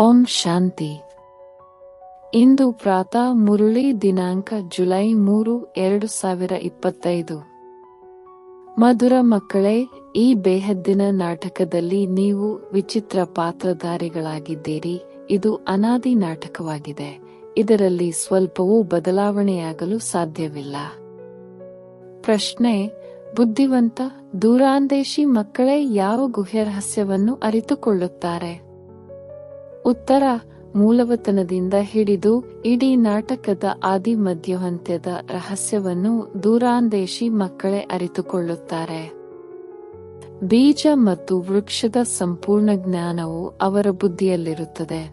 ಓಂ ಶಾಂತಿ. ಇಂದು ಪ್ರಾತಃ ಮುರಳಿ ದಿನಾಂಕ ಜುಲೈ 3, 2025. ಮಧುರ ಮಕ್ಕಳೇ, ಈ ಬೇಹದ್ದಿನ ನಾಟಕದಲ್ಲಿ ನೀವು ವಿಚಿತ್ರ ಪಾತ್ರಧಾರಿಗಳಾಗಿದ್ದೀರಿ. ಇದು ಅನಾದಿ ನಾಟಕವಾಗಿದೆ. ಇದರಲ್ಲಿ ಸ್ವಲ್ಪವೂ ಬದಲಾವಣೆಯಾಗಲು ಸಾಧ್ಯವಿಲ್ಲ. ಪ್ರಶ್ನೆ: ಬುದ್ಧಿವಂತ, ದೂರಾಂದೇಶಿ ಮಕ್ಕಳೇ ಯಾವ ಗುಹ್ಯ ರಹಸ್ಯವನ್ನು ಅರಿತುಕೊಳ್ಳುತ್ತಾರೆ? ಉತ್ತರ: ಮೂಲವತನದಿಂದ ಹಿಡಿದು ಇಡೀ ನಾಟಕದ ಆದಿ ಮಧ್ಯಾಂತ್ಯದ ರಹಸ್ಯವನ್ನು ದೂರಾಂದೇಶಿ ಮಕ್ಕಳೇ ಅರಿತುಕೊಳ್ಳುತ್ತಾರೆ. ಬೀಜ ಮತ್ತು ವೃಕ್ಷದ ಸಂಪೂರ್ಣ ಜ್ಞಾನವು ಅವರ ಬುದ್ಧಿಯಲ್ಲಿರುತ್ತದೆ.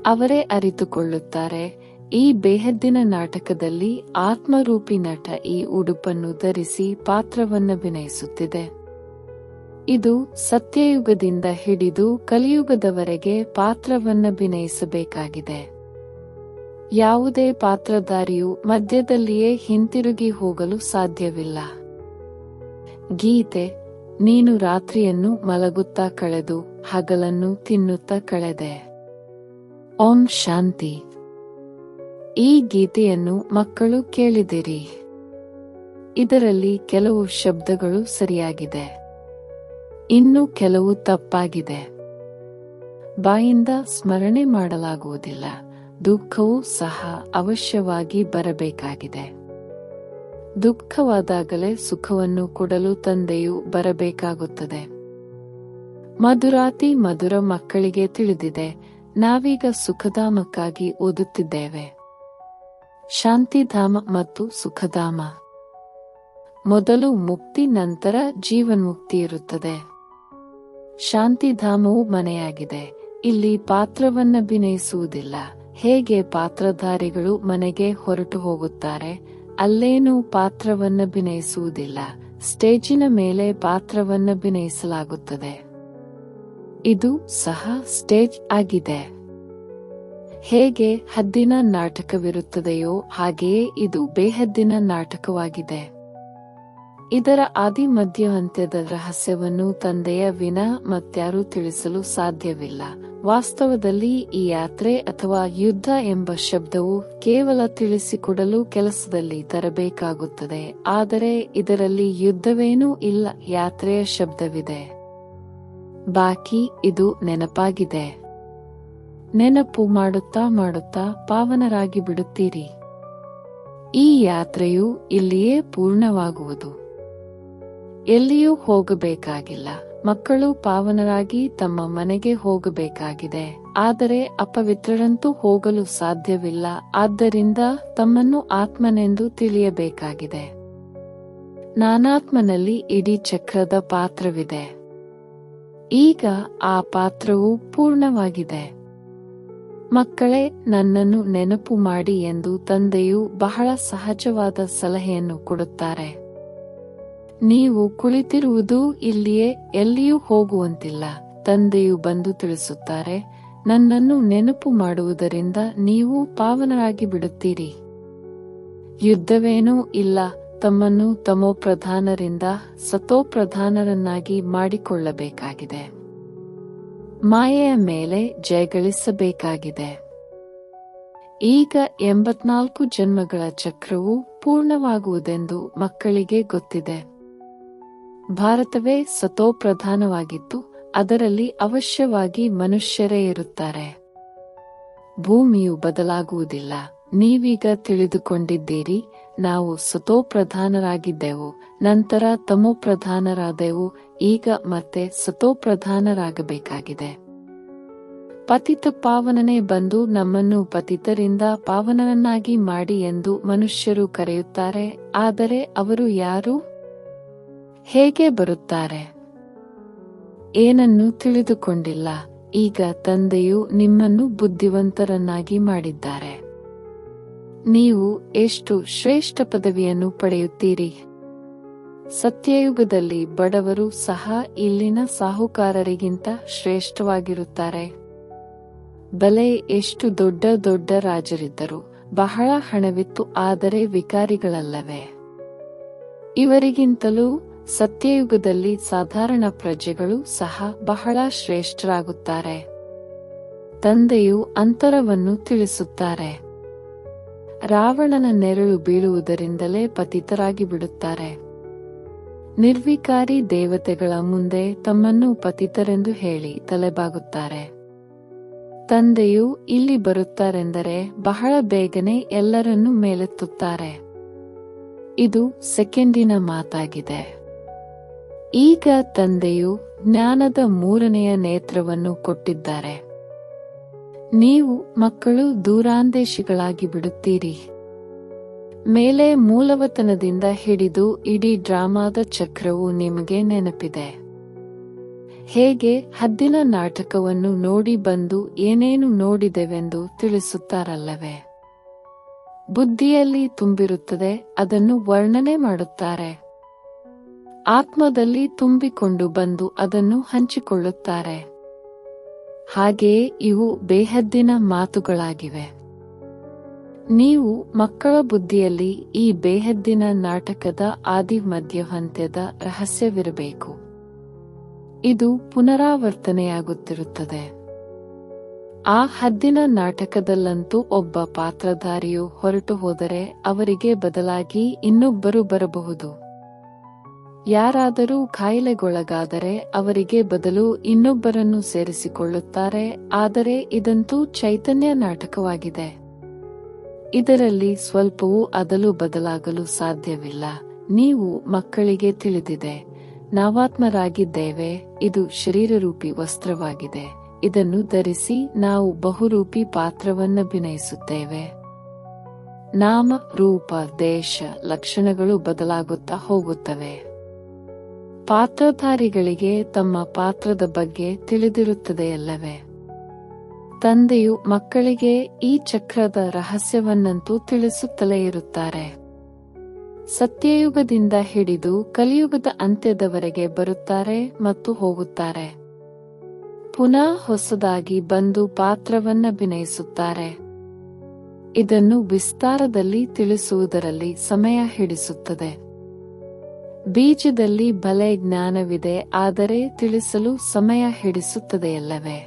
ಅವರೇ ಅರಿತುಕೊಳ್ಳುತ್ತಾರೆ. ಈ ಬೇಹದ್ದಿನ ನಾಟಕದಲ್ಲಿ ಆತ್ಮರೂಪಿ ನಟ ಈ ಉಡುಪನ್ನು ಧರಿಸಿ ಪಾತ್ರವನ್ನಭಿನಯಿಸುತ್ತಿದೆ. ಇದು ಸತ್ಯಯುಗದಿಂದ ಹಿಡಿದು ಕಲಿಯುಗದವರೆಗೆ ಪಾತ್ರವನ್ನಭಿನಯಿಸಬೇಕಾಗಿದೆ. ಯಾವುದೇ ಪಾತ್ರಧಾರಿಯು ಮಧ್ಯದಲ್ಲಿಯೇ ಹಿಂತಿರುಗಿ ಹೋಗಲು ಸಾಧ್ಯವಿಲ್ಲ. ಗೀತೆ: ನೀನು ರಾತ್ರಿಯನ್ನು ಮಲಗುತ್ತಾ ಕಳೆದು ಹಗಲನ್ನು ತಿನ್ನುತ್ತಾ ಕಳೆದೆ. ಓಂ ಶಾಂತಿ. ಈ ಗೀತೆಯನ್ನು ಮಕ್ಕಳು ಕೇಳಿದಿರಿ. ಇದರಲ್ಲಿ ಕೆಲವು ಶಬ್ದಗಳು ಸರಿಯಾಗಿದೆ, ಇನ್ನು ಕೆಲವು ತಪ್ಪಾಗಿದೆ. ಬಾಯಿಂದ ಸ್ಮರಣೆ ಮಾಡಲಾಗುವುದಿಲ್ಲ. ದುಃಖವೂ ಸಹ ಅವಶ್ಯವಾಗಿ ಬರಬೇಕಾಗಿದೆ. ದುಃಖವಾದಾಗಲೇ ಸುಖವನ್ನು ಕೊಡಲು ತಂದೆಯು ಬರಬೇಕಾಗುತ್ತದೆ. ಮಧುರಾತಿ ಮಧುರ ಮಕ್ಕಳಿಗೆ ತಿಳಿದಿದೆ, ನಾವೀಗ ಸುಖಧಾಮಕ್ಕಾಗಿ ಓದುತ್ತಿದ್ದೇವೆ. ಶಾಂತಿಧಾಮ ಮತ್ತು ಸುಖಧಾಮ. ಮೊದಲು ಮುಕ್ತಿ, ನಂತರ ಜೀವನ್ಮುಕ್ತಿ ಇರುತ್ತದೆ. ಶಾಂತಿಧಾಮವು ಮನೆಯಾಗಿದೆ. ಇಲ್ಲಿ ಪಾತ್ರವನ್ನಭಿನಯಿಸುವುದಿಲ್ಲ. ಹೇಗೆ ಪಾತ್ರಧಾರಿಗಳು ಮನೆಗೆ ಹೊರಟು ಹೋಗುತ್ತಾರೆ, ಅಲ್ಲೇನೂ ಪಾತ್ರವನ್ನಭಿನಯಿಸುವುದಿಲ್ಲ. ಸ್ಟೇಜಿನ ಮೇಲೆ ಪಾತ್ರವನ್ನಭಿನಯಿಸಲಾಗುತ್ತದೆ. ಇದು ಸಹ ಸ್ಟೇಜ್ ಆಗಿದೆ. ಹೇಗೆ ಹದ್ದಿನ ನಾಟಕವಿರುತ್ತದೆಯೋ ಹಾಗೆಯೇ ಇದು ಬೇಹದ್ದಿನ ನಾಟಕವಾಗಿದೆ. ಇದರ ಆದಿ ಮಧ್ಯಾಂತ್ಯದ ರಹಸ್ಯವನ್ನು ತಂದೆಯ ವಿನಾ ಮತ್ಯಾರೂ ತಿಳಿಸಲು ಸಾಧ್ಯವಿಲ್ಲ. ವಾಸ್ತವದಲ್ಲಿ ಈ ಯಾತ್ರೆ ಅಥವಾ ಯುದ್ಧ ಎಂಬ ಶಬ್ದವು ಕೇವಲ ತಿಳಿಸಿಕೊಡಲು ಕೆಲಸದಲ್ಲಿ ತರಬೇಕಾಗುತ್ತದೆ. ಆದರೆ ಇದರಲ್ಲಿ ಯುದ್ಧವೇನೂ ಇಲ್ಲ, ಯಾತ್ರೆಯ ಶಬ್ದವಿದೆ. ಬಾಕಿ ಇದು ನೆನಪಾಗಿದೆ. ನೆನಪು ಮಾಡುತ್ತಾ ಮಾಡುತ್ತಾ ಪಾವನರಾಗಿ ಬಿಡುತ್ತೀರಿ. ಈ ಯಾತ್ರೆಯು ಇಲ್ಲಿಯೇ ಪೂರ್ಣವಾಗುವುದು. ಎಲ್ಲಿಯೂ ಹೋಗಬೇಕಾಗಿಲ್ಲ. ಮಕ್ಕಳು ಪಾವನರಾಗಿ ತಮ್ಮ ಮನೆಗೆ ಹೋಗಬೇಕಾಗಿದೆ. ಆದರೆ ಅಪವಿತ್ರರಂತೂ ಹೋಗಲು ಸಾಧ್ಯವಿಲ್ಲ. ಆದ್ದರಿಂದ ತಮ್ಮನ್ನು ಆತ್ಮನೆಂದು ತಿಳಿಯಬೇಕಾಗಿದೆ. ನಾನಾತ್ಮನಲ್ಲಿ ಇಡೀ ಚಕ್ರದ ಪಾತ್ರವಿದೆ. ಈಗ ಆ ಪಾತ್ರವು ಪೂರ್ಣವಾಗಿದೆ. ಮಕ್ಕಳೇ, ನನ್ನನ್ನು ನೆನಪು ಮಾಡಿ ಎಂದು ತಂದೆಯು ಬಹಳ ಸಹಜವಾದ ಸಲಹೆಯನ್ನು ಕೊಡುತ್ತಾರೆ. ನೀವು ಕುಳಿತಿರುವುದು ಇಲ್ಲಿಯೇ, ಎಲ್ಲಿಯೂ ಹೋಗುವಂತಿಲ್ಲ. ತಂದೆಯು ಬಂದು ತಿಳಿಸುತ್ತಾರೆ, ನನ್ನನ್ನು ನೆನಪು ಮಾಡುವುದರಿಂದ ನೀವು ಪಾವನರಾಗಿ ಬಿಡುತ್ತೀರಿ. ಯುದ್ಧವೇನೂ ಇಲ್ಲ. ತಮ್ಮನ್ನು ತಮೋಪ್ರಧಾನರಿಂದ ಸತೋಪ್ರಧಾನರನ್ನಾಗಿ ಮಾಡಿಕೊಳ್ಳಬೇಕಾಗಿದೆ. ಮಾಯೆಯ ಮೇಲೆ ಜಯಗಳಿಸಬೇಕಾಗಿದೆ. ಈಗ 84 ಜನ್ಮಗಳ ಚಕ್ರವು ಪೂರ್ಣವಾಗುವುದೆಂದು ಮಕ್ಕಳಿಗೆ ಗೊತ್ತಿದೆ. ಭಾರತವೇ ಸತೋಪ್ರಧಾನವಾಗಿತ್ತು. ಅದರಲ್ಲಿ ಅವಶ್ಯವಾಗಿ ಮನುಷ್ಯರೇ ಇರುತ್ತಾರೆ. ಭೂಮಿಯು ಬದಲಾಗುವುದಿಲ್ಲ. ನೀವೀಗ ತಿಳಿದುಕೊಂಡಿದ್ದೀರಿ, ನಾವು ಸತೋಪ್ರಧಾನರಾಗಿದ್ದೆವು, ನಂತರ ತಮೋಪ್ರಧಾನರಾದೆವು, ಈಗ ಮತ್ತೆ ಸತೋಪ್ರಧಾನರಾಗಬೇಕಾಗಿದೆ. ಪತಿತ ಪಾವನನೇ ಬಂದು ನಮ್ಮನ್ನು ಪತಿತರಿಂದ ಪಾವನರನ್ನಾಗಿ ಮಾಡಿ ಎಂದು ಮನುಷ್ಯರು ಕರೆಯುತ್ತಾರೆ. ಆದರೆ ಅವರು ಯಾರು? ಹೇಗೆ ಬರುತ್ತಾರೆ? ಏನನ್ನೂ ತಿಳಿದುಕೊಂಡಿಲ್ಲ. ಈಗ ತಂದೆಯು ನಿಮ್ಮನ್ನು ಬುದ್ಧಿವಂತರನ್ನಾಗಿ ಮಾಡಿದ್ದಾರೆ. ನೀವು ಎಷ್ಟು ಶ್ರೇಷ್ಠ ಪದವಿಯನ್ನು ಪಡೆಯುತ್ತೀರಿ. ಸತ್ಯಯುಗದಲ್ಲಿ ಬಡವರು ಸಹ ಇಲ್ಲಿನ ಸಾಹುಕಾರರಿಗಿಂತ ಶ್ರೇಷ್ಠವಾಗಿರುತ್ತಾರೆ. ಬಲೆ ಎಷ್ಟು ದೊಡ್ಡ ದೊಡ್ಡ ರಾಜರಿದ್ದರು, ಬಹಳ ಹಣವಿತ್ತು, ಆದರೆ ವಿಕಾರಿಗಳಲ್ಲವೇ? ಇವರಿಗಿಂತಲೂ ಸತ್ಯಯುಗದಲ್ಲಿ ಸಾಧಾರಣ ಪ್ರಜೆಗಳು ಸಹ ಬಹಳ ಶ್ರೇಷ್ಠರಾಗುತ್ತಾರೆ. ತಂದೆಯು ಅಂತರವನ್ನು ತಿಳಿಸುತ್ತಾರೆ. ರಾವಣನ ನೆರಳು ಬೀಳುವುದರಿಂದಲೇ ಪತಿತರಾಗಿ ಬಿಡುತ್ತಾರೆ. ನಿರ್ವಿಕಾರಿ ದೇವತೆಗಳ ಮುಂದೆ ತಮ್ಮನ್ನು ಪತಿತರೆಂದು ಹೇಳಿ ತಲೆಬಾಗುತ್ತಾರೆ. ತಂದೆಯು ಇಲ್ಲಿ ಬರುತ್ತಾರೆಂದರೆ ಬಹಳ ಬೇಗನೆ ಎಲ್ಲರನ್ನೂ ಮೇಲೆತ್ತುತ್ತಾರೆ. ಇದು ಸೆಕೆಂಡಿನ ಮಾತಾಗಿದೆ. ಈಗ ತಂದೆಯು ಜ್ಞಾನದ ಮೂರನೆಯ ನೇತ್ರವನ್ನು ಕೊಟ್ಟಿದ್ದಾರೆ. ನೀವು ಮಕ್ಕಳು ದೂರಾಂದೇಶಿಗಳಾಗಿ ಬಿಡುತ್ತೀರಿ. ಮೇಲೆ ಮೂಲವತನದಿಂದ ಹಿಡಿದು ಇಡೀ ಡ್ರಾಮಾದ ಚಕ್ರವು ನಿಮಗೆ ನೆನಪಿದೆ. ಹೇಗೆ ಹದ್ದಿನ ನಾಟಕವನ್ನು ನೋಡಿ ಬಂದು ಏನೇನು ನೋಡಿದೆವೆಂದು ತಿಳಿಸುತ್ತಾರಲ್ಲವೇ? ಬುದ್ಧಿಯಲ್ಲಿ ತುಂಬಿರುತ್ತದೆ, ಅದನ್ನು ವರ್ಣನೆ ಮಾಡುತ್ತಾರೆ. ಆತ್ಮದಲ್ಲಿ ತುಂಬಿಕೊಂಡು ಬಂದು ಅದನ್ನು ಹಂಚಿಕೊಳ್ಳುತ್ತಾರೆ. ಹಾಗೆಯೇ ಇವು ಬೇಹದ್ದಿನ ಮಾತುಗಳಾಗಿವೆ. ನೀವು ಮಕ್ಕಳ ಬುದ್ಧಿಯಲ್ಲಿ ಈ ಬೇಹದ್ದಿನ ನಾಟಕದ ಆದಿ ಮಧ್ಯಾಂತ್ಯದ ರಹಸ್ಯವಿರಬೇಕು. ಇದು ಪುನರಾವರ್ತನೆಯಾಗುತ್ತಿರುತ್ತದೆ. ಆ ಹದ್ದಿನ ನಾಟಕದಲ್ಲಂತೂ ಒಬ್ಬ ಪಾತ್ರಧಾರಿಯು ಹೊರಟು ಹೋದರೆ ಅವರಿಗೆ ಬದಲಾಗಿ ಇನ್ನೊಬ್ಬರು ಬರಬಹುದು. ಯಾರಾದರೂ ಕಾಯಿಲೆಗೊಳಗಾದರೆ ಅವರಿಗೆ ಬದಲು ಇನ್ನೊಬ್ಬರನ್ನು ಸೇರಿಸಿಕೊಳ್ಳುತ್ತಾರೆ. ಆದರೆ ಇದಂತೂ ಚೈತನ್ಯ ನಾಟಕವಾಗಿದೆ. ಇದರಲ್ಲಿ ಸ್ವಲ್ಪವೂ ಅದಲು ಬದಲಾಗಲು ಸಾಧ್ಯವಿಲ್ಲ. ನೀವು ಮಕ್ಕಳಿಗೆ ತಿಳಿದಿದೆ, ನಾವಾತ್ಮರಾಗಿದ್ದೇವೆ. ಇದು ಶರೀರರೂಪಿ ವಸ್ತ್ರವಾಗಿದೆ. ಇದನ್ನು ಧರಿಸಿ ನಾವು ಬಹುರೂಪಿ ಪಾತ್ರವನ್ನಭಿನಯಿಸುತ್ತೇವೆ. ನಾಮ, ರೂಪ, ದೇಶ, ಲಕ್ಷಣಗಳು ಬದಲಾಗುತ್ತಾ ಹೋಗುತ್ತವೆ. ಪಾತ್ರಧಾರಿಗಳಿಗೆ ತಮ್ಮ ಪಾತ್ರದ ಬಗ್ಗೆ ತಿಳಿದಿರುತ್ತದೆಯಲ್ಲವೇ? ತಂದೆಯು ಮಕ್ಕಳಿಗೆ ಈ ಚಕ್ರದ ರಹಸ್ಯವನ್ನಂತೂ ತಿಳಿಸುತ್ತಲೇ ಇರುತ್ತಾರೆ. ಸತ್ಯಯುಗದಿಂದ ಹಿಡಿದು ಕಲಿಯುಗದ ಅಂತ್ಯದವರೆಗೆ ಬರುತ್ತಾರೆ ಮತ್ತು ಹೋಗುತ್ತಾರೆ. ಪುನಃ ಹೊಸದಾಗಿ ಬಂದು ಪಾತ್ರವನ್ನಭಿನಯಿಸುತ್ತಾರೆ. ಇದನ್ನು ವಿಸ್ತಾರದಲ್ಲಿ ತಿಳಿಸುವುದರಲ್ಲಿ ಸಮಯ ಹಿಡಿಸುತ್ತದೆ. ಬೀಜದಲ್ಲಿ ಬಲೆ ಜ್ಞಾನವಿದೆ, ಆದರೆ ತಿಳಿಸಲು ಸಮಯ ಹಿಡಿಸುತ್ತದೆಯಲ್ಲವೇ?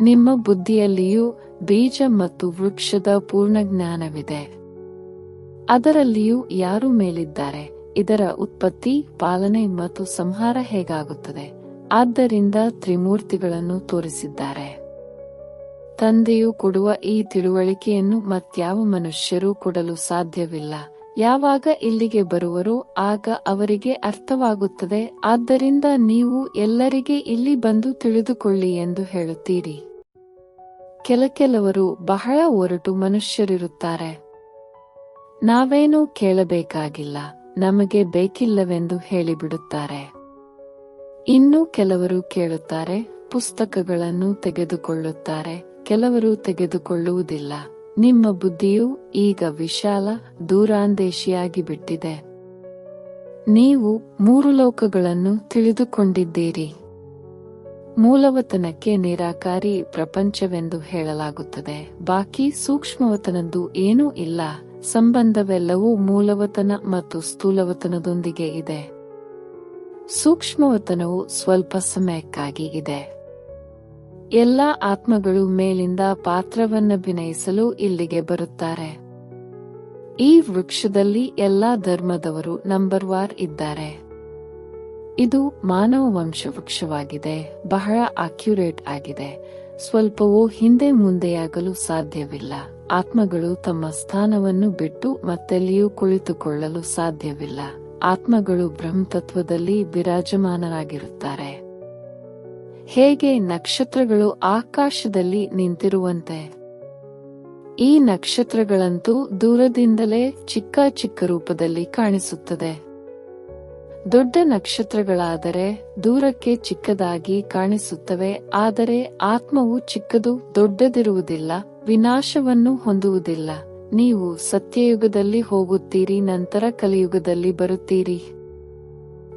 ನಿಮ್ಮ ಬುದ್ಧಿಯಲ್ಲಿಯೂ ಬೀಜ ಮತ್ತು ವೃಕ್ಷದ ಪೂರ್ಣ ಜ್ಞಾನವಿದೆ. ಅದರಲ್ಲಿಯೂ ಯಾರು ಮೇಲಿದ್ದಾರೆ, ಇದರ ಉತ್ಪತ್ತಿ, ಪಾಲನೆ ಮತ್ತು ಸಂಹಾರ ಹೇಗಾಗುತ್ತದೆ. ಆದ್ದರಿಂದ ತ್ರಿಮೂರ್ತಿಗಳನ್ನು ತೋರಿಸಿದ್ದಾರೆ. ತಂದೆಯು ಕೊಡುವ ಈ ತಿಳುವಳಿಕೆಯನ್ನು ಮತ್ಯಾವ ಮನುಷ್ಯರೂ ಕೊಡಲು ಸಾಧ್ಯವಿಲ್ಲ. ಯಾವಾಗ ಇಲ್ಲಿಗೆ ಬರುವರೋ ಆಗ ಅವರಿಗೆ ಅರ್ಥವಾಗುತ್ತದೆ. ಆದ್ದರಿಂದ ನೀವು ಎಲ್ಲರಿಗೆ ಇಲ್ಲಿ ಬಂದು ತಿಳಿದುಕೊಳ್ಳಿ ಎಂದು ಹೇಳುತ್ತೀರಿ. ಕೆಲವರು ಬಹಳ ಒರಟು ಮನುಷ್ಯರಿರುತ್ತಾರೆ. ನಾವೇನೂ ಕೇಳಬೇಕಾಗಿಲ್ಲ, ನಮಗೆ ಬೇಕಿಲ್ಲವೆಂದು ಹೇಳಿಬಿಡುತ್ತಾರೆ. ಇನ್ನು ಕೆಲವರು ಕೇಳುತ್ತಾರೆ, ಪುಸ್ತಕಗಳನ್ನು ತೆಗೆದುಕೊಳ್ಳುತ್ತಾರೆ. ಕೆಲವರು ತೆಗೆದುಕೊಳ್ಳುವುದಿಲ್ಲ. ನಿಮ್ಮ ಬುದ್ಧಿಯು ಈಗ ವಿಶಾಲ, ದೂರಾಂದೇಶಿಯಾಗಿ ಬಿಟ್ಟಿದೆ. ನೀವು 3 ಲೋಕಗಳನ್ನು ತಿಳಿದುಕೊಂಡಿದ್ದೀರಿ. ಮೂಲವತನಕ್ಕೆ ನಿರಾಕಾರಿ ಪ್ರಪಂಚವೆಂದು ಹೇಳಲಾಗುತ್ತದೆ. ಬಾಕಿ ಸೂಕ್ಷ್ಮವತನದ್ದು ಏನೂ ಇಲ್ಲ. ಸಂಬಂಧವೆಲ್ಲವೂ ಮೂಲವತನ ಮತ್ತು ಸ್ಥೂಲವತನದೊಂದಿಗೆ ಇದೆ. ಸೂಕ್ಷ್ಮವತನವು ಸ್ವಲ್ಪ ಸಮಯಕ್ಕಾಗಿ ಇದೆ. ಎಲ್ಲ ಆತ್ಮಗಳು ಮೇಲಿಂದ ಪಾತ್ರವನ್ನಭಿನಯಿಸಲು ಇಲ್ಲಿಗೆ ಬರುತ್ತಾರೆ. ಈ ವೃಕ್ಷದಲ್ಲಿ ಎಲ್ಲಾ ಧರ್ಮದವರು ನಂಬರ್ವಾರ್ ಇದ್ದಾರೆ. ಇದು ಮಾನವ ವಂಶ ವೃಕ್ಷವಾಗಿದೆ. ಬಹಳ ಅಕ್ಯುರೇಟ್ ಆಗಿದೆ. ಸ್ವಲ್ಪವೂ ಹಿಂದೆ ಮುಂದೆಯಾಗಲು ಸಾಧ್ಯವಿಲ್ಲ. ಆತ್ಮಗಳು ತಮ್ಮ ಸ್ಥಾನವನ್ನು ಬಿಟ್ಟು ಮತ್ತೆಲ್ಲಿಯೂ ಕುಳಿತುಕೊಳ್ಳಲು ಸಾಧ್ಯವಿಲ್ಲ. ಆತ್ಮಗಳು ಬ್ರಹ್ಮತತ್ವದಲ್ಲಿ ವಿರಾಜಮಾನರಾಗಿರುತ್ತಾರೆ. ಹೇಗೆ ನಕ್ಷತ್ರಗಳು ಆಕಾಶದಲ್ಲಿ ನಿಂತಿರುವಂತೆ. ಈ ನಕ್ಷತ್ರಗಳಂತೂ ದೂರದಿಂದಲೇ ಚಿಕ್ಕ ಚಿಕ್ಕ ರೂಪದಲ್ಲಿ ಕಾಣಿಸುತ್ತದೆ. ದೊಡ್ಡ ನಕ್ಷತ್ರಗಳಾದರೆ ದೂರಕ್ಕೆ ಚಿಕ್ಕದಾಗಿ ಕಾಣಿಸುತ್ತವೆ. ಆದರೆ ಆತ್ಮವು ಚಿಕ್ಕದು, ದೊಡ್ಡದಿರುವುದಿಲ್ಲ, ವಿನಾಶವನ್ನು ಹೊಂದುವುದಿಲ್ಲ. ನೀವು ಸತ್ಯಯುಗದಲ್ಲಿ ಹೋಗುತ್ತೀರಿ, ನಂತರ ಕಲಿಯುಗದಲ್ಲಿ ಬರುತ್ತೀರಿ.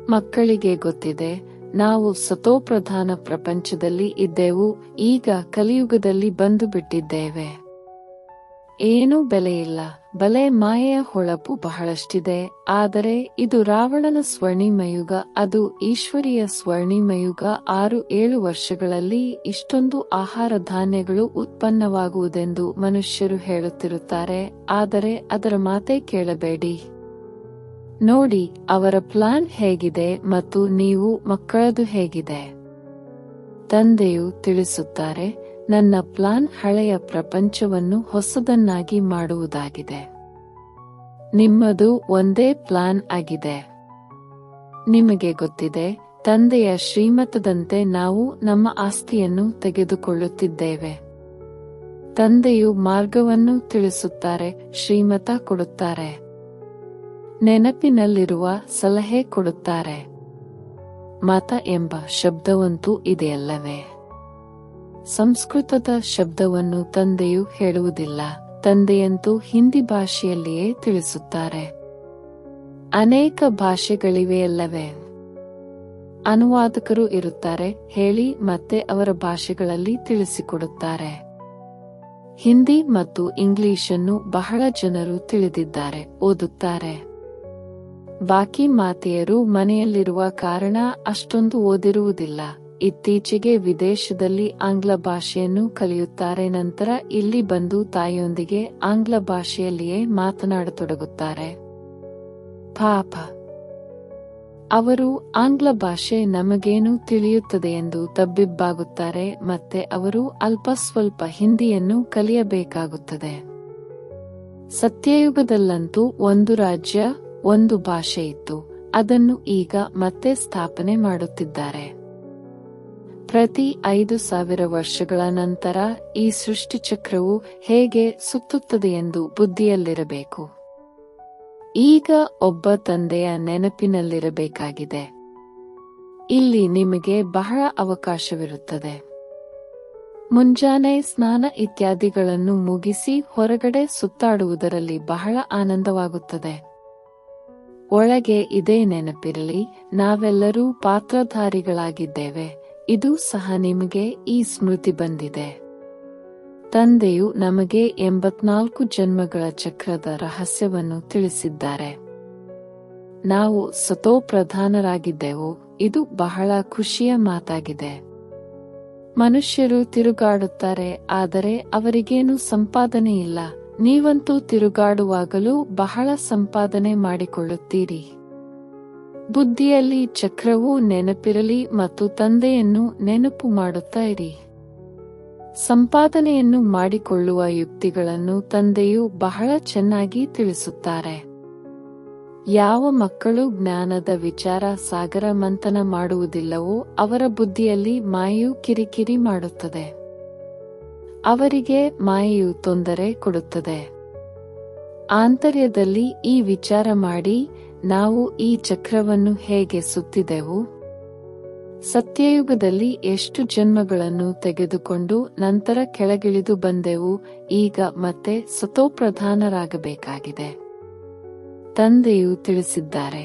ಮಕ್ಕಳಿಗೆ ಗೊತ್ತಿದೆ, ನಾವು ಸತೋಪ್ರಧಾನ ಪ್ರಪಂಚದಲ್ಲಿ ಇದ್ದೆವು, ಈಗ ಕಲಿಯುಗದಲ್ಲಿ ಬಂದು ಬಿಟ್ಟಿದ್ದೇವೆ. ಏನೂ ಬೆಲೆಯಿಲ್ಲ. ಬಲೆ ಮಾಯೆಯ ಹೊಳಪು ಬಹಳಷ್ಟಿದೆ, ಆದರೆ ಇದು ರಾವಣನ ಸ್ವರ್ಣಿಮಯುಗ, ಅದು ಈಶ್ವರಿಯ ಸ್ವರ್ಣಿಮಯುಗ. 6-7 ವರ್ಷಗಳಲ್ಲಿ ಇಷ್ಟೊಂದು ಆಹಾರ ಧಾನ್ಯಗಳು ಉತ್ಪನ್ನವಾಗುವುದೆಂದು ಮನುಷ್ಯರು ಹೇಳುತ್ತಿರುತ್ತಾರೆ, ಆದರೆ ಅದರ ಮಾತೇ ಕೇಳಬೇಡಿ. ನೋಡಿ ಅವರ ಪ್ಲಾನ್ ಹೇಗಿದೆ ಮತ್ತು ನೀವು ಮಕ್ಕಳದು ಹೇಗಿದೆ. ತಂದೆಯು ತಿಳಿಸುತ್ತಾರೆ, ನನ್ನ ಪ್ಲಾನ್ ಹಳೆಯ ಪ್ರಪಂಚವನ್ನು ಹೊಸದನ್ನಾಗಿ ಮಾಡುವುದಾಗಿದೆ. ನಿಮ್ಮದು ಒಂದೇ ಪ್ಲಾನ್ ಆಗಿದೆ. ನಿಮಗೆ ಗೊತ್ತಿದೆ, ತಂದೆಯ ಶ್ರೀಮತದಂತೆ ನಾವು ನಮ್ಮ ಆಸ್ತಿಯನ್ನು ತೆಗೆದುಕೊಳ್ಳುತ್ತಿದ್ದೇವೆ. ತಂದೆಯು ಮಾರ್ಗವನ್ನು ತಿಳಿಸುತ್ತಾರೆ, ಶ್ರೀಮತ ಕೊಡುತ್ತಾರೆ, ನೆನಪಿನಲ್ಲಿರುವ ಸಲಹೆ ಕೊಡುತ್ತಾರೆ. ಮತ ಎಂಬ ಶಬ್ದವಂತೂ ಇದೆಯಲ್ಲವೇ? ಸಂಸ್ಕೃತದ ಶಬ್ದವನ್ನು ತಂದೆಯು ಹೇಳುವುದಿಲ್ಲ, ತಂದೆಯಂತೂ ಹಿಂದಿ ಭಾಷೆಯಲ್ಲಿಯೇ ತಿಳಿಸುತ್ತಾರೆ. ಅನೇಕ ಭಾಷೆಗಳಿವೆಯಲ್ಲವೇ? ಅನುವಾದಕರು ಇರುತ್ತಾರೆ, ಹೇಳಿ ಮತ್ತೆ ಅವರ ಭಾಷೆಗಳಲ್ಲಿ ತಿಳಿಸಿಕೊಡುತ್ತಾರೆ. ಹಿಂದಿ ಮತ್ತು ಇಂಗ್ಲಿಷನ್ನು ಬಹಳ ಜನರು ತಿಳಿದಿದ್ದಾರೆ, ಓದುತ್ತಾರೆ. ಬಾಕಿ ಮಾತೆಯರು ಮನೆಯಲ್ಲಿರುವ ಕಾರಣ ಅಷ್ಟೊಂದು ಓದಿರುವುದಿಲ್ಲ. ಇತ್ತೀಚೆಗೆ ವಿದೇಶದಲ್ಲಿ ಆಂಗ್ಲ ಭಾಷೆಯನ್ನು ಕಲಿಯುತ್ತಾರೆ, ನಂತರ ಇಲ್ಲಿ ಬಂದು ತಾಯಿಯೊಂದಿಗೆ ಆಂಗ್ಲ ಭಾಷೆಯಲ್ಲಿಯೇ ಮಾತನಾಡತೊಡಗುತ್ತಾರೆ. ಪಾಪ, ಅವರು ಆಂಗ್ಲ ಭಾಷೆ ನಮಗೇನು ತಿಳಿಯುತ್ತದೆ ಎಂದು ತಬ್ಬಿಬ್ಬಾಗುತ್ತಾರೆ, ಮತ್ತೆ ಅವರು ಅಲ್ಪ ಸ್ವಲ್ಪ ಹಿಂದಿಯನ್ನು ಕಲಿಯಬೇಕಾಗುತ್ತದೆ. ಸತ್ಯಯುಗದಲ್ಲಂತೂ ಒಂದು ರಾಜ್ಯ, ಒಂದು ಭಾಷೆ ಇತ್ತು, ಅದನ್ನು ಈಗ ಮತ್ತೆ ಸ್ಥಾಪನೆ ಮಾಡುತ್ತಿದ್ದಾರೆ. ಪ್ರತಿ 5,000 ವರ್ಷಗಳ ನಂತರ ಈ ಸೃಷ್ಟಿಚಕ್ರವು ಹೇಗೆ ಸುತ್ತುತ್ತದೆ ಎಂದು ಬುದ್ಧಿಯಲ್ಲಿರಬೇಕು. ಈಗ ಒಬ್ಬ ತಂದೆಯ ನೆನಪಿನಲ್ಲಿರಬೇಕಾಗಿದೆ. ಇಲ್ಲಿ ನಿಮಗೆ ಬಹಳ ಅವಕಾಶವಿರುತ್ತದೆ. ಮುಂಜಾನೆ ಸ್ನಾನ ಇತ್ಯಾದಿಗಳನ್ನು ಮುಗಿಸಿ ಹೊರಗಡೆ ಸುತ್ತಾಡುವುದರಲ್ಲಿ ಬಹಳ ಆನಂದವಾಗುತ್ತದೆ. ಒಳಗೆ ಇದೇ ನೆನಪಿರಲಿ, ನಾವೆಲ್ಲರೂ ಪಾತ್ರಧಾರಿಗಳಾಗಿದ್ದೇವೆ. ಇದು ಸಹ ನಿಮಗೆ ಈ ಸ್ಮೃತಿ ಬಂದಿದೆ. ತಂದೆಯು ನಮಗೆ 84 ಜನ್ಮಗಳ ಚಕ್ರದ ರಹಸ್ಯವನ್ನು ತಿಳಿಸಿದ್ದಾರೆ. ನಾವು ಸತೋಪ್ರಧಾನರಾಗಿದ್ದೆವು, ಇದು ಬಹಳ ಖುಷಿಯ ಮಾತಾಗಿದೆ. ಮನುಷ್ಯರು ತಿರುಗಾಡುತ್ತಾರೆ, ಆದರೆ ಅವರಿಗೇನು ಸಂಪಾದನೆ ಇಲ್ಲ. ನೀವಂತೂ ತಿರುಗಾಡುವಾಗಲೂ ಬಹಳ ಸಂಪಾದನೆ ಮಾಡಿಕೊಳ್ಳುತ್ತೀರಿ. ಬುದ್ಧಿಯಲ್ಲಿ ಚಕ್ರವು ನೆನಪಿರಲಿ ಮತ್ತು ತಂದೆಯನ್ನು ನೆನಪು ಮಾಡುತ್ತಾ ಇರಿ. ಸಂಪಾದನೆಯನ್ನು ಮಾಡಿಕೊಳ್ಳುವ ಯುಕ್ತಿಗಳನ್ನು ತಂದೆಯು ಬಹಳ ಚೆನ್ನಾಗಿ ತಿಳಿಸುತ್ತಾರೆ. ಯಾವ ಮಕ್ಕಳು ಜ್ಞಾನದ ವಿಚಾರ ಸಾಗರ ಮಂಥನ ಮಾಡುವುದಿಲ್ಲವೋ ಅವರ ಬುದ್ಧಿಯಲ್ಲಿ ಮಾಯೆಯು ಕಿರಿಕಿರಿ ಮಾಡುತ್ತದೆ. ಅವರಿಗೆ ಮಾಯೆಯು ತೊಂದರೆ ಕೊಡುತ್ತದೆ. ಆಂತರ್ಯದಲ್ಲಿ ಈ ವಿಚಾರ ಮಾಡಿ, ನಾವು ಈ ಚಕ್ರವನ್ನು ಹೇಗೆ ಸುತ್ತಿದೆವು? ಸತ್ಯಯುಗದಲ್ಲಿ ಎಷ್ಟು ಜನ್ಮಗಳನ್ನು ತೆಗೆದುಕೊಂಡು ನಂತರ ಕೆಳಗಿಳಿದು ಬಂದೆವು. ಈಗ ಮತ್ತೆ ಸತೋಪ್ರಧಾನರಾಗಬೇಕಾಗಿದೆ. ತಂದೆಯು ತಿಳಿಸಿದ್ದಾರೆ,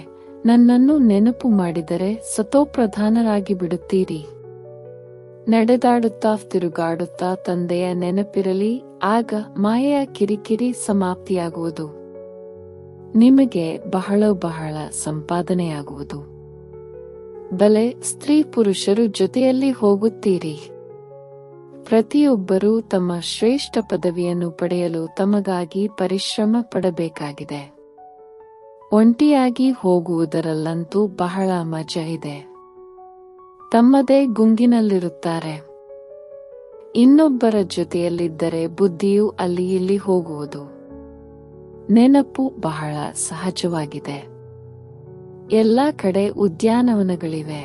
ನನ್ನನ್ನು ನೆನಪು ಮಾಡಿದರೆ ಸತೋಪ್ರಧಾನರಾಗಿ ಬಿಡುತ್ತೀರಿ. ನಡೆದಾಡುತ್ತಾ ತಿರುಗಾಡುತ್ತಾ ತಂದೆಯ ನೆನಪಿರಲಿ, ಆಗ ಮಾಯೆಯ ಕಿರಿಕಿರಿ ಸಮಾಪ್ತಿಯಾಗುವುದು. ನಿಮಗೆ ಬಹಳ ಸಂಪಾದನೆಯಾಗುವುದು. ಬಲೆ ಸ್ತ್ರೀ ಪುರುಷರು ಜೊತೆಯಲ್ಲಿ ಹೋಗುತ್ತೀರಿ. ಪ್ರತಿಯೊಬ್ಬರೂ ತಮ್ಮ ಶ್ರೇಷ್ಠ ಪದವಿಯನ್ನು ಪಡೆಯಲು ತಮಗಾಗಿ ಪರಿಶ್ರಮ ಪಡಬೇಕಾಗಿದೆ. ಒಂಟಿಯಾಗಿ ಹೋಗುವುದರಲ್ಲಂತೂ ಬಹಳ ಮಜಾ ಇದೆ. ತಮ್ಮದೇ ಗುಂಗಿನಲ್ಲಿರುತ್ತಾರೆ. ಇನ್ನೊಬ್ಬರ ಜೊತೆಯಲ್ಲಿದ್ದರೆ ಬುದ್ಧಿಯು ಅಲ್ಲಿ ಇಲ್ಲಿ ಹೋಗುವುದು. ನೆನಪು ಬಹಳ ಸಹಜವಾಗಿದೆ. ಎಲ್ಲ ಕಡೆ ಉದ್ಯಾನವನಗಳಿವೆ.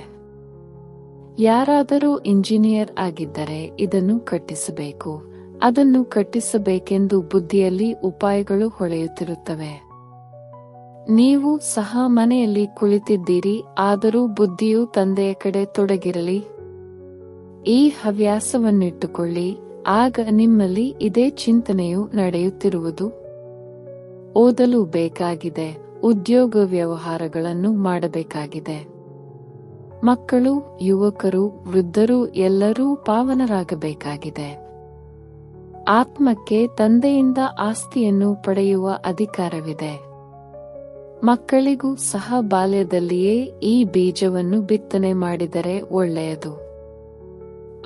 ಯಾರಾದರೂ ಇಂಜಿನಿಯರ್ ಆಗಿದ್ದರೆ ಇದನ್ನು ಕಟ್ಟಿಸಬೇಕು, ಅದನ್ನು ಕಟ್ಟಿಸಬೇಕೆಂದು ಬುದ್ಧಿಯಲ್ಲಿ ಉಪಾಯಗಳು ಹೊಳೆಯುತ್ತಿರುತ್ತವೆ. ನೀವು ಸಹ ಮನೆಯಲ್ಲಿ ಕುಳಿತಿದ್ದೀರಿ, ಆದರೂ ಬುದ್ಧಿಯು ತಂದೆಯ ಕಡೆ ತೊಡಗಿರಲಿ. ಈ ಹವ್ಯಾಸವನ್ನಿಟ್ಟುಕೊಳ್ಳಿ, ಆಗ ನಿಮ್ಮಲ್ಲಿ ಇದೇ ಚಿಂತನೆಯು ನಡೆಯುತ್ತಿರುವುದು. ಓದಲು ಬೇಕಾಗಿದೆ, ಉದ್ಯೋಗ ವ್ಯವಹಾರಗಳನ್ನು ಮಾಡಬೇಕಾಗಿದೆ. ಮಕ್ಕಳು, ಯುವಕರು, ವೃದ್ಧರು ಎಲ್ಲರೂ ಪಾವನರಾಗಬೇಕಾಗಿದೆ. ಆತ್ಮಕ್ಕೆ ತಂದೆಯಿಂದ ಆಸ್ತಿಯನ್ನು ಪಡೆಯುವ ಅಧಿಕಾರವಿದೆ. ಮಕ್ಕಳಿಗೂ ಸಹ ಬಾಲ್ಯದಲ್ಲಿಯೇ ಈ ಬೀಜವನ್ನು ಬಿತ್ತನೆ ಮಾಡಿದರೆ ಒಳ್ಳೆಯದು.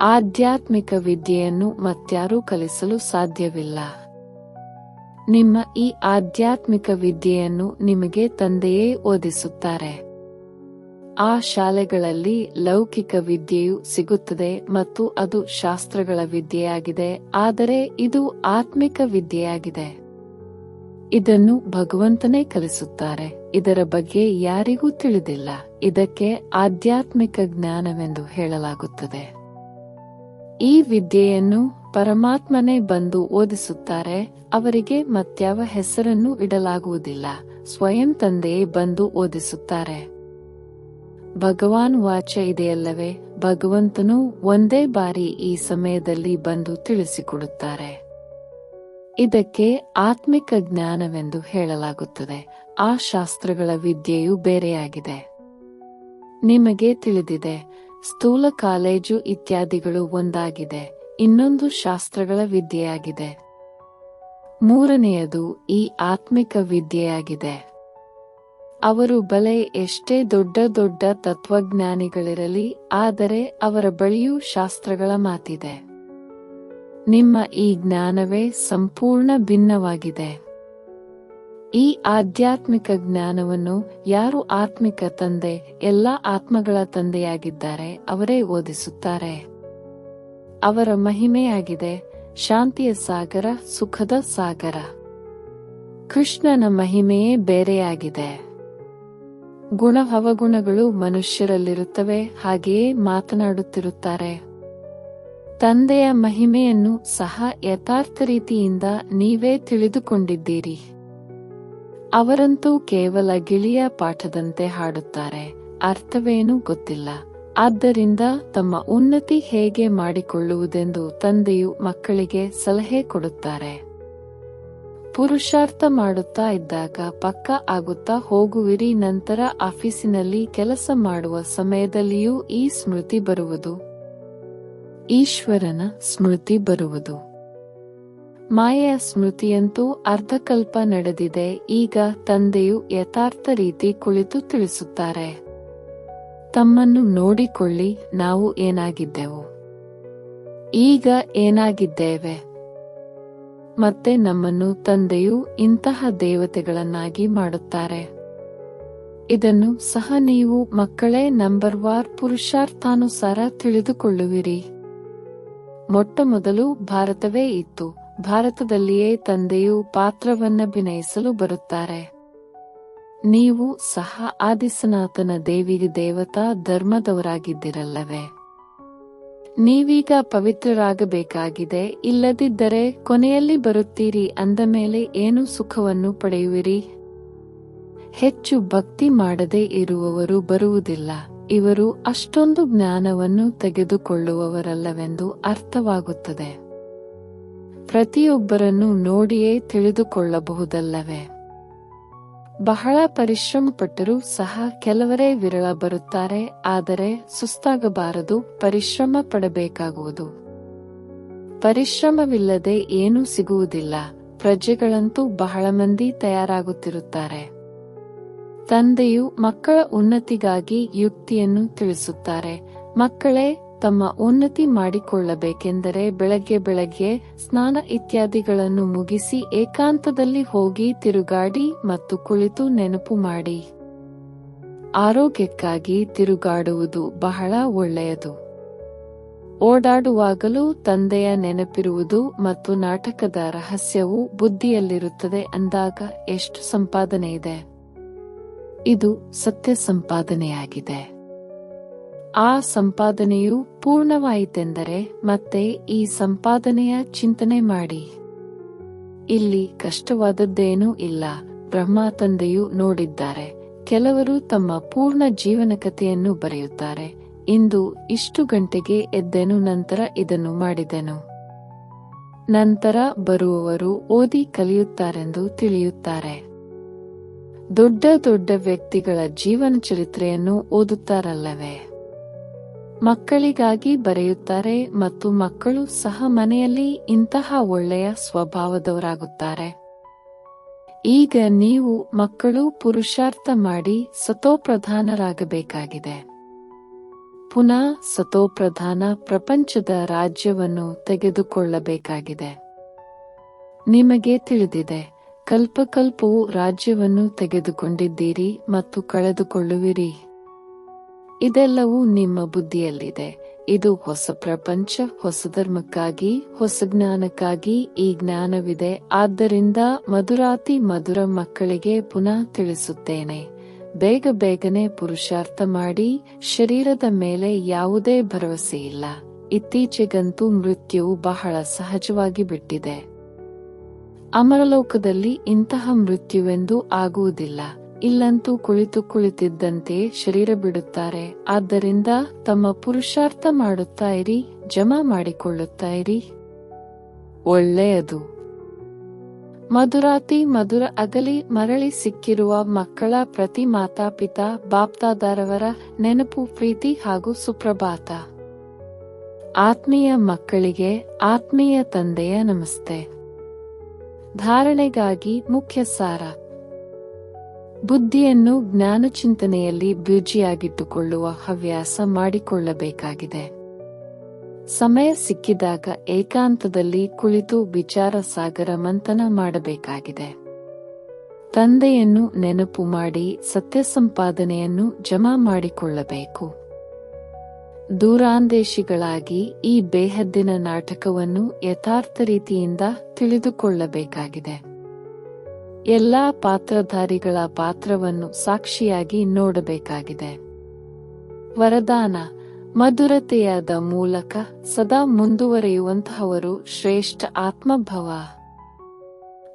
ಆಧ್ಯಾತ್ಮಿಕ ವಿದ್ಯೆಯನ್ನು ಮತ್ಯಾರೂ ಕಲಿಸಲು ಸಾಧ್ಯವಿಲ್ಲ. ನಿಮ್ಮ ಈ ಆಧ್ಯಾತ್ಮಿಕ ವಿದ್ಯೆಯನ್ನು ನಿಮಗೆ ತಂದೆಯೇ ಓದಿಸುತ್ತಾರೆ. ಆ ಶಾಲೆಗಳಲ್ಲಿ ಲೌಕಿಕ ವಿದ್ಯೆಯು ಸಿಗುತ್ತದೆ ಮತ್ತು ಅದು ಶಾಸ್ತ್ರಗಳ ವಿದ್ಯೆಯಾಗಿದೆ, ಆದರೆ ಇದು ಆತ್ಮಿಕ ವಿದ್ಯೆಯಾಗಿದೆ. ಇದನ್ನು ಭಗವಂತನೇ ಕಲಿಸುತ್ತಾರೆ. ಇದರ ಬಗ್ಗೆ ಯಾರಿಗೂ ತಿಳಿದಿಲ್ಲ. ಇದಕ್ಕೆ ಆಧ್ಯಾತ್ಮಿಕ ಜ್ಞಾನವೆಂದು ಹೇಳಲಾಗುತ್ತದೆ. ಈ ವಿದ್ಯೆಯನ್ನು ಪರಮಾತ್ಮನೇ ಬಂದು ಓದಿಸುತ್ತಾರೆ. ಅವರಿಗೆ ಮತ್ಯಾವ ಹೆಸರನ್ನು ಇಡಲಾಗುವುದಿಲ್ಲ. ಸ್ವಯಂ ತಂದೆಯೇ ಬಂದು ಓದಿಸುತ್ತಾರೆ. ಭಗವಾನ್ ವಾಚ ಇದೆಯಲ್ಲವೇ, ಭಗವಂತನು ಒಂದೇ ಬಾರಿ ಈ ಸಮಯದಲ್ಲಿ ಬಂದು ತಿಳಿಸಿಕೊಡುತ್ತಾರೆ. ಇದಕ್ಕೆ ಆತ್ಮಿಕ ಜ್ಞಾನವೆಂದು ಹೇಳಲಾಗುತ್ತದೆ. ಆ ಶಾಸ್ತ್ರಗಳ ವಿದ್ಯೆಯು ಬೇರೆಯಾಗಿದೆ. ನಿಮಗೆ ತಿಳಿದಿದೆ, ಸ್ಥೂಲ ಕಾಲೇಜು ಇತ್ಯಾದಿಗಳು ಒಂದಾಗಿದೆ, ಇನ್ನೊಂದು ಶಾಸ್ತ್ರಗಳ ವಿದ್ಯೆಯಾಗಿದೆ. ಮೂರನೆಯದು ಈ ಆತ್ಮಿಕ ವಿದ್ಯೆಯಾಗಿದೆ. ಅವರು ಬಲೆ ಎಷ್ಟೇ ದೊಡ್ಡ ದೊಡ್ಡ ತತ್ವಜ್ಞಾನಿಗಳಿರಲಿ, ಆದರೆ ಅವರ ಬಳಿಯೂ ಶಾಸ್ತ್ರಗಳ ಮಾತಿದೆ. ನಿಮ್ಮ ಈ ಜ್ಞಾನವೇ ಸಂಪೂರ್ಣ ಭಿನ್ನವಾಗಿದೆ. ಈ ಆಧ್ಯಾತ್ಮಿಕ ಜ್ಞಾನವನ್ನು ಯಾರು ಆತ್ಮಿಕ ತಂದೆ, ಎಲ್ಲಾ ಆತ್ಮಗಳ ತಂದೆಯಾಗಿದ್ದಾರೆ, ಅವರೇ ಓದಿಸುತ್ತಾರೆ. ಅವರ ಮಹಿಮೆಯಾಗಿದೆ ಶಾಂತಿಯ ಸಾಗರ, ಸುಖದ ಸಾಗರ. ಕೃಷ್ಣನ ಮಹಿಮೆಯೇ ಬೇರೆಯಾಗಿದೆ. ಗುಣ ಅವಗುಣಗಳು ಮನುಷ್ಯರಲ್ಲಿರುತ್ತವೆ, ಹಾಗೆಯೇ ಮಾತನಾಡುತ್ತಿರುತ್ತಾರೆ. ತಂದೆಯ ಮಹಿಮೆಯನ್ನು ಸಹ ಯಥಾರ್ಥ ರೀತಿಯಿಂದ ನೀವೇ ತಿಳಿದುಕೊಂಡಿದ್ದೀರಿ. ಅವರಂತೂ ಕೇವಲ ಗಿಳಿಯ ಪಾಠದಂತೆ ಹಾಡುತ್ತಾರೆ, ಅರ್ಥವೇನೂ ಗೊತ್ತಿಲ್ಲ. ಆದ್ದರಿಂದ ತಮ್ಮ ಉನ್ನತಿ ಹೇಗೆ ಮಾಡಿಕೊಳ್ಳುವುದೆಂದು ತಂದೆಯು ಮಕ್ಕಳಿಗೆ ಸಲಹೆ ಕೊಡುತ್ತಾರೆ. ಪುರುಷಾರ್ಥ ಮಾಡುತ್ತಾ ಇದ್ದಾಗ ಪಕ್ಕಾ ಆಗುತ್ತಾ ಹೋಗುವಿರಿ. ನಂತರ ಆಫೀಸಿನಲ್ಲಿ ಕೆಲಸ ಮಾಡುವ ಸಮಯದಲ್ಲಿಯೂ ಈ ಸ್ಮೃತಿ ಬರುವುದು, ಈಶ್ವರನ ಸ್ಮೃತಿ ಬರುವುದು. ಮಾಯೆಯ ಸ್ಮೃತಿಯಂತೂ ಅರ್ಧಕಲ್ಪ ನಡೆದಿದೆ. ಈಗ ತಂದೆಯು ಯಥಾರ್ಥ ರೀತಿ ಕುಳಿತು ತಿಳಿಸುತ್ತಾರೆ. ತಮ್ಮನ್ನು ನೋಡಿಕೊಳ್ಳಿ, ನಾವು ಏನಾಗಿದ್ದೆವು, ಈಗ ಏನಾಗಿದ್ದೇವೆ. ಮತ್ತೆ ನಮ್ಮನ್ನು ತಂದೆಯು ಇಂತಹ ದೇವತೆಗಳನ್ನಾಗಿ ಮಾಡುತ್ತಾರೆ. ಇದನ್ನು ಸಹ ನೀವು ಮಕ್ಕಳೇ ನಂಬರ್ವಾರ್ ಪುರುಷಾರ್ಥಾನುಸಾರ ತಿಳಿದುಕೊಳ್ಳುವಿರಿ. ಮೊಟ್ಟಮೊದಲು ಭಾರತವೇ ಇತ್ತು. ಭಾರತದಲ್ಲಿಯೇ ತಂದೆಯು ಪಾತ್ರವನ್ನಭಿನಯಿಸಲು ಬರುತ್ತಾರೆ. ನೀವು ಸಹ ಆದಿಸನಾತನ ದೇವಿಗೆ ದೇವತಾ ಧರ್ಮದವರಾಗಿದ್ದಿರಲ್ಲವೇ. ನೀವೀಗ ಪವಿತ್ರರಾಗಬೇಕಾಗಿದೆ, ಇಲ್ಲದಿದ್ದರೆ ಕೊನೆಯಲ್ಲಿ ಬರುತ್ತೀರಿ. ಅಂದ ಮೇಲೆ ಏನು ಸುಖವನ್ನು ಪಡೆಯುವಿರಿ? ಹೆಚ್ಚು ಭಕ್ತಿ ಮಾಡದೇ ಇರುವವರು ಬರುವುದಿಲ್ಲ. ಇವರು ಅಷ್ಟೊಂದು ಜ್ಞಾನವನ್ನು ತೆಗೆದುಕೊಳ್ಳುವವರಲ್ಲವೆಂದು ಅರ್ಥವಾಗುತ್ತದೆ. ಪ್ರತಿಯೊಬ್ಬರನ್ನು ನೋಡಿಯೇ ತಿಳಿದುಕೊಳ್ಳಬಹುದಲ್ಲವೇ. ಬಹಳ ಪರಿಶ್ರಮಪಟ್ಟರೂ ಸಹ ಕೆಲವರೇ ವಿರಳ ಬರುತ್ತಾರೆ. ಆದರೆ ಸುಸ್ತಾಗಬಾರದು, ಪರಿಶ್ರಮ ಪಡಬೇಕಾಗುವುದು. ಪರಿಶ್ರಮವಿಲ್ಲದೆ ಏನೂ ಸಿಗುವುದಿಲ್ಲ. ಪ್ರಜೆಗಳಂತೂ ಬಹಳ ಮಂದಿ ತಯಾರಾಗುತ್ತಿರುತ್ತಾರೆ. ತಂದೆಯು ಮಕ್ಕಳ ಉನ್ನತಿಗಾಗಿ ಯುಕ್ತಿಯನ್ನು ತಿಳಿಸುತ್ತಾರೆ. ಮಕ್ಕಳೇ, ತಮ್ಮ ಉನ್ನತಿ ಮಾಡಿಕೊಳ್ಳಬೇಕೆಂದರೆ ಬೆಳಗ್ಗೆ ಸ್ನಾನ ಇತ್ಯಾದಿಗಳನ್ನು ಮುಗಿಸಿ ಏಕಾಂತದಲ್ಲಿ ಹೋಗಿ ತಿರುಗಾಡಿ ಮತ್ತು ಕುಳಿತು ನೆನಪು ಮಾಡಿ. ಆರೋಗ್ಯಕ್ಕಾಗಿ ತಿರುಗಾಡುವುದು ಬಹಳ ಒಳ್ಳೆಯದು. ಓಡಾಡುವಾಗಲೂ ತಂದೆಯ ನೆನಪಿರುವುದು ಮತ್ತು ನಾಟಕದ ರಹಸ್ಯವು ಬುದ್ಧಿಯಲ್ಲಿರುತ್ತದೆ. ಅಂದಾಗ ಎಷ್ಟು ಸಂಪಾದನೆ ಇದೆ. ಇದು ಸತ್ಯ ಸಂಪಾದನೆಯಾಗಿದೆ. ಆ ಸಂಪಾದನೆಯು ಪೂರ್ಣವಾಯಿತೆಂದರೆ ಮತ್ತೆ ಈ ಸಂಪಾದನೆಯ ಚಿಂತನೆ ಮಾಡಿ. ಇಲ್ಲಿ ಕಷ್ಟವಾದದ್ದೇನೂ ಇಲ್ಲ. ಬ್ರಹ್ಮ ತಂದೆಯು ನೋಡಿದ್ದಾರೆ. ಕೆಲವರು ತಮ್ಮ ಪೂರ್ಣ ಜೀವನ ಕಥೆಯನ್ನು ಬರೆಯುತ್ತಾರೆ. ಇಂದು ಇಷ್ಟು ಗಂಟೆಗೆ ಎದ್ದೆನು, ನಂತರ ಇದನ್ನು ಮಾಡಿದೆನು. ನಂತರ ಬರುವವರು ಓದಿ ಕಲಿಯುತ್ತಾರೆಂದು ತಿಳಿಯುತ್ತಾರೆ. ದೊಡ್ಡ ದೊಡ್ಡ ವ್ಯಕ್ತಿಗಳ ಜೀವನ ಚರಿತ್ರೆಯನ್ನು ಓದುತ್ತಾರಲ್ಲವೇ. ಮಕ್ಕಳಿಗಾಗಿ ಬರೆಯುತ್ತಾರೆ ಮತ್ತು ಮಕ್ಕಳು ಸಹ ಮನೆಯಲ್ಲಿ ಇಂತಹ ಒಳ್ಳೆಯ ಸ್ವಭಾವದವರಾಗುತ್ತಾರೆ. ಈಗ ನೀವು ಮಕ್ಕಳು ಪುರುಷಾರ್ಥ ಮಾಡಿ ಸತೋಪ್ರಧಾನರಾಗಬೇಕಾಗಿದೆ. ಪುನಃ ಸತೋಪ್ರಧಾನ ಪ್ರಪಂಚದ ರಾಜ್ಯವನ್ನು ತೆಗೆದುಕೊಳ್ಳಬೇಕಾಗಿದೆ. ನಿಮಗೆ ತಿಳಿದಿದೆ, ಕಲ್ಪಕಲ್ಪವು ರಾಜ್ಯವನ್ನು ತೆಗೆದುಕೊಂಡಿದ್ದೀರಿ ಮತ್ತು ಕಳೆದುಕೊಳ್ಳುವಿರಿ. ಇದೆಲ್ಲವೂ ನಿಮ್ಮ ಬುದ್ಧಿಯಲ್ಲಿದೆ. ಇದು ಹೊಸ ಪ್ರಪಂಚ, ಹೊಸ ಧರ್ಮಕ್ಕಾಗಿ, ಹೊಸ ಜ್ಞಾನಕ್ಕಾಗಿ ಈ ಜ್ಞಾನವಿದೆ. ಆದ್ದರಿಂದ ಮಧುರಾತಿ ಮಧುರ ಮಕ್ಕಳಿಗೆ ಪುನಃ ತಿಳಿಸುತ್ತೇನೆ, ಬೇಗನೆ ಪುರುಷಾರ್ಥ ಮಾಡಿ. ಶರೀರದ ಮೇಲೆ ಯಾವುದೇ ಭರವಸೆ ಇಲ್ಲ. ಇತ್ತೀಚೆಗಂತೂ ಮೃತ್ಯುವು ಬಹಳ ಸಹಜವಾಗಿ ಬಿಟ್ಟಿದೆ. ಅಮರಲೋಕದಲ್ಲಿ ಇಂತಹ ಮೃತ್ಯುವೆಂದೂ ಆಗುವುದಿಲ್ಲ. ಇಲ್ಲಂತೂ ಕುಳಿತಿದ್ದಂತೆ ಶರೀರ ಬಿಡುತ್ತಾರೆ. ಆದ್ದರಿಂದ ತಮ್ಮ ಪುರುಷಾರ್ಥ ಮಾಡುತ್ತಾ ಇರಿ, ಜಮಾ ಮಾಡಿಕೊಳ್ಳುತ್ತಾ ಇರಿ. ಒಳ್ಳೆಯದು. ಮಧುರಾತಿ ಮಧುರ ಅಗಲಿ ಮರಳಿ ಸಿಕ್ಕಿರುವ ಮಕ್ಕಳ ಪ್ರತಿ ಮಾತಾಪಿತಾ ಬಾಪ್ದಾದಾರವರ ನೆನಪು, ಪ್ರೀತಿ ಹಾಗೂ ಸುಪ್ರಭಾತ. ಆತ್ಮೀಯ ಮಕ್ಕಳಿಗೆ ಆತ್ಮೀಯ ತಂದೆಯ ನಮಸ್ತೆ. ಧಾರಣೆಗಾಗಿ ಮುಖ್ಯ ಸಾರ: ಬುದ್ಧಿಯನ್ನು ಜ್ಞಾನಚಿಂತನೆಯಲ್ಲಿ ಬ್ಯುಜಿಯಾಗಿಟ್ಟುಕೊಳ್ಳುವ ಹವ್ಯಾಸ ಮಾಡಿಕೊಳ್ಳಬೇಕಾಗಿದೆ. ಸಮಯ ಸಿಕ್ಕಿದಾಗ ಏಕಾಂತದಲ್ಲಿ ಕುಳಿತು ವಿಚಾರ ಸಾಗರ ಮಂಥನ ಮಾಡಬೇಕಾಗಿದೆ. ತಂದೆಯನ್ನು ನೆನಪು ಮಾಡಿ ಸತ್ಯ ಸಂಪಾದನೆಯನ್ನು ಜಮಾ ಮಾಡಿಕೊಳ್ಳಬೇಕು. ದೂರಾಂದೇಶಿಗಳಾಗಿ ಈ ಬೇಹದ್ದಿನ ನಾಟಕವನ್ನು ಯಥಾರ್ಥ ರೀತಿಯಿಂದ ತಿಳಿದುಕೊಳ್ಳಬೇಕಾಗಿದೆ. ಎಲ್ಲಾ ಪಾತ್ರಧಾರಿಗಳ ಪಾತ್ರವನ್ನು ಸಾಕ್ಷಿಯಾಗಿ ನೋಡಬೇಕಾಗಿದೆ. ವರದಾನ: ಮಧುರತೆಯಾದ ಮೂಲಕ ಸದಾ ಮುಂದುವರಿಯುವಂತಹವರು ಶ್ರೇಷ್ಠ ಆತ್ಮಭವ.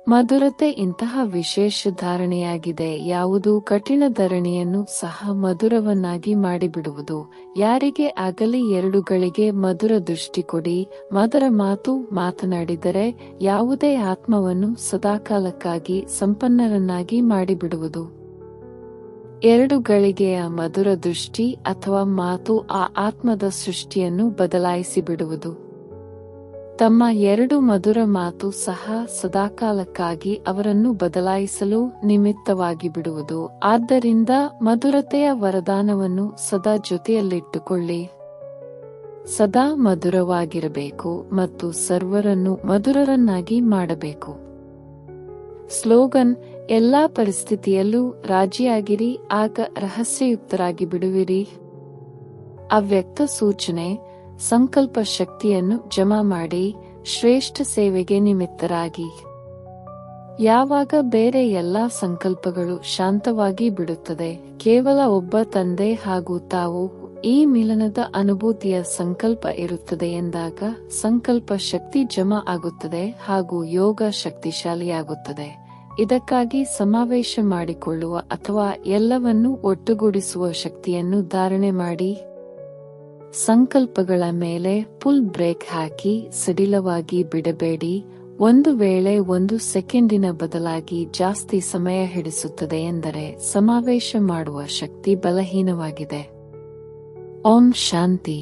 ಮಧುರತೆ ಇಂತಹ ವಿಶೇಷ ಧಾರಣೆಯಾಗಿದೆ. ಯಾವುದೂ ಕಠಿಣ ಧರಣಿಯನ್ನು ಸಹ ಮಧುರವನ್ನಾಗಿ ಮಾಡಿಬಿಡುವುದು. ಯಾರಿಗೆ ಆಗಲಿ 2 ಗಳಿಗೆ ಮಧುರ ದೃಷ್ಟಿ ಕೊಡಿ. ಮಧುರ ಮಾತು ಮಾತನಾಡಿದರೆ ಯಾವುದೇ ಆತ್ಮವನ್ನು ಸದಾಕಾಲಕ್ಕಾಗಿ ಸಂಪನ್ನರನ್ನಾಗಿ ಮಾಡಿಬಿಡುವುದು. 2 ಗಳಿಗೆಯ ಮಧುರ ದೃಷ್ಟಿ ಅಥವಾ ಮಾತು ಆ ಆತ್ಮದ ಸೃಷ್ಟಿಯನ್ನು ಬದಲಾಯಿಸಿಬಿಡುವುದು. ತಮ್ಮ 2 ಮಧುರ ಮಾತು ಸಹ ಸದಾಕಾಲಕ್ಕಾಗಿ ಅವರನ್ನು ಬದಲಾಯಿಸಲು ನಿಮಿತ್ತವಾಗಿ ಬಿಡುವುದು. ಆದ್ದರಿಂದ ಮಧುರತೆಯ ವರದಾನವನ್ನು ಸದಾ ಜೊತೆಯಲ್ಲಿಟ್ಟುಕೊಳ್ಳಿ. ಸದಾ ಮಧುರವಾಗಿರಬೇಕು ಮತ್ತು ಸರ್ವರನ್ನು ಮಧುರರನ್ನಾಗಿ ಮಾಡಬೇಕು. ಸ್ಲೋಗನ್: ಎಲ್ಲಾ ಪರಿಸ್ಥಿತಿಯಲ್ಲೂ ರಾಜಿಯಾಗಿರಿ, ಆಗ ರಹಸ್ಯಯುಕ್ತರಾಗಿ ಬಿಡುವಿರಿ. ಅವ್ಯಕ್ತ ಸೂಚನೆ: ಸಂಕಲ್ಪ ಶಕ್ತಿಯನ್ನು ಜಮಾ ಮಾಡಿ ಶ್ರೇಷ್ಠ ಸೇವೆಗೆ ನಿಮಿತ್ತರಾಗಿ. ಯಾವಾಗ ಬೇರೆ ಎಲ್ಲಾ ಸಂಕಲ್ಪಗಳು ಶಾಂತವಾಗಿ ಬಿಡುತ್ತದೆ, ಕೇವಲ ಒಬ್ಬ ತಂದೆ ಹಾಗೂ ತಾವು ಈ ಮಿಲನದ ಅನುಭೂತಿಯ ಸಂಕಲ್ಪ ಇರುತ್ತದೆ ಎಂದಾಗ ಸಂಕಲ್ಪ ಶಕ್ತಿ ಜಮಾ ಆಗುತ್ತದೆ ಹಾಗೂ ಯೋಗ ಶಕ್ತಿಶಾಲಿಯಾಗುತ್ತದೆ. ಇದಕ್ಕಾಗಿ ಸಮಾವೇಶ ಮಾಡಿಕೊಳ್ಳುವ ಅಥವಾ ಎಲ್ಲವನ್ನೂ ಒಟ್ಟುಗೂಡಿಸುವ ಶಕ್ತಿಯನ್ನು ಧಾರಣೆ ಮಾಡಿ. ಸಂಕಲ್ಪಗಳ ಮೇಲೆ ಫುಲ್ ಬ್ರೇಕ್ ಹಾಕಿ ಸಡಿಲವಾಗಿ ಬಿಡಬೇಡಿ. ಒಂದು ವೇಳೆ 1 ಸೆಕೆಂಡಿನ ಬದಲಾಗಿ ಜಾಸ್ತಿ ಸಮಯ ಹಿಡಿಸುತ್ತದೆ ಎಂದರೆ ಸಮಾವೇಶ ಮಾಡುವ ಶಕ್ತಿ ಬಲಹೀನವಾಗಿದೆ. ಓಂ ಶಾಂತಿ.